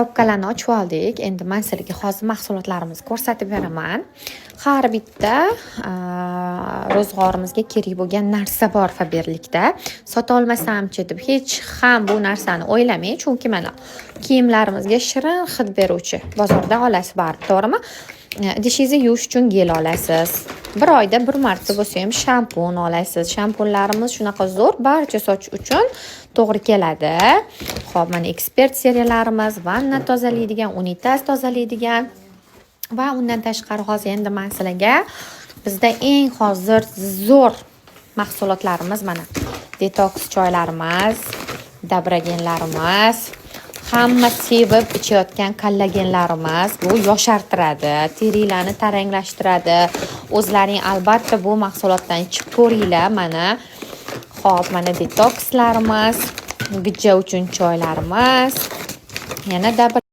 Kopkalarni ochib oldik. Endi men sizlarga hozir mahsulotlarimizni ko'rsatib beraman. Har bitta ro'zg'orimizga kerak bo'lgan narsa bor Faberlikda. Sota olmasamchi deb hech ham bu narsani o'ylamang, chunki mana kiyimlarimizga shirin hid beruvchi bozorda olasiz baribir, to'g'rimi? Idishingizni yuvish uchun gel olasiz. Bir oyda bir marta bo'lsa ham shampun olasiz. Shampunlarimiz shunaqa zo'r, barcha soch uchun to'g'ri keladi. Xo'p, mana ekspert seriyalarimiz, vanna tozalaydigan, unitaz tozalaydigan va undan tashqari hozir endi men sizlarga bizda eng hozir zo'r mahsulotlarimiz mana detoks choylarimiz, dabragenlarimiz, hamma sevib ichayotgan kollagenlarimiz. Bu yoshartiradi, terilarni taranglashtiradi. O'zlaring albatta bu mahsulotdan ichib ko'ringlar. Mana xo'p, mana detokslarimiz, gijja uchun choylarimiz, yana